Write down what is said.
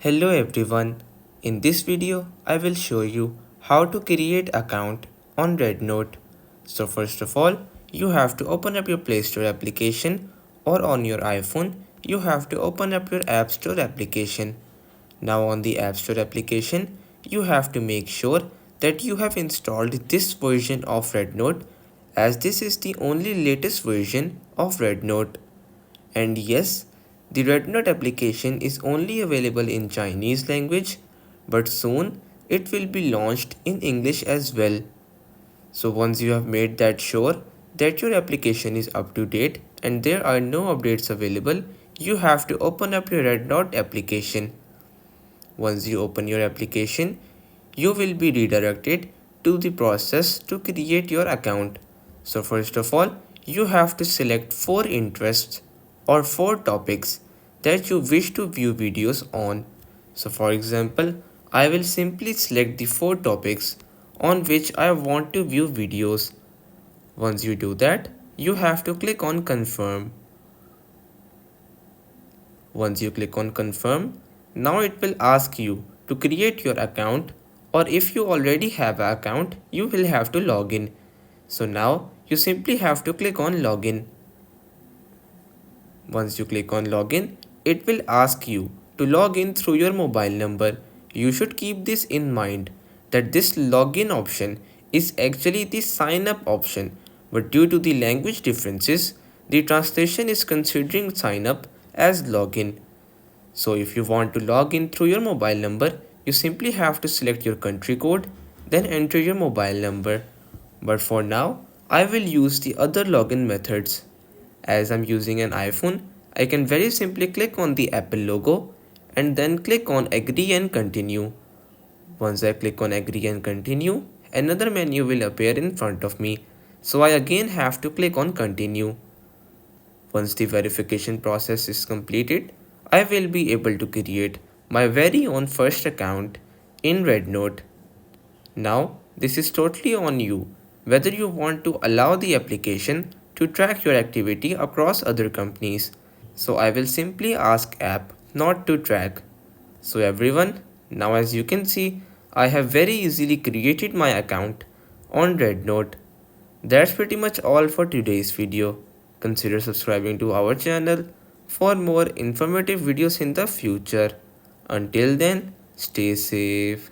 Hello everyone. In this video, I will show you how to create account on REDnote. So first of all, you have to open up your Play Store application, or on your iPhone, you have to open up your App Store application. Now on the App Store application, you have to make sure that you have installed this version of REDnote, as this is the only latest version of REDnote. And yes, the REDnote application is only available in Chinese language, but soon it will be launched in English as well. So once you have made that sure that your application is up to date and there are no updates available, you have to open up your REDnote application. Once you open your application, you will be redirected to the process to create your account. So first of all, you have to select 4 interests or 4 topics that you wish to view videos on. So for example, I will simply select the 4 topics on which I want to view videos. Once you do that, you have to click on confirm. Once you click on confirm, now it will ask you to create your account, or if you already have an account, you will have to log in. So now you simply have to click on login. Once you click on login, it will ask you to log in through your mobile number. You should keep this in mind that this login option is actually the sign up option, but due to the language differences, the translation is considering sign up as login. So if you want to log in through your mobile number, you simply have to select your country code, then enter your mobile number. But for now, I will use the other login methods. As I'm using an iPhone, I can very simply click on the Apple logo and then click on agree and continue. Once I click on agree and continue, another menu will appear in front of me. So I again have to click on continue. Once the verification process is completed, I will be able to create my very own first account in REDnote. Now, this is totally on you whether you want to allow the application to track your activity across other companies. So I will simply ask app not to track. So everyone, now as you can see, I have very easily created my account on REDnote. That's pretty much all for today's video. Consider subscribing to our channel for more informative videos in the future. Until then, stay safe.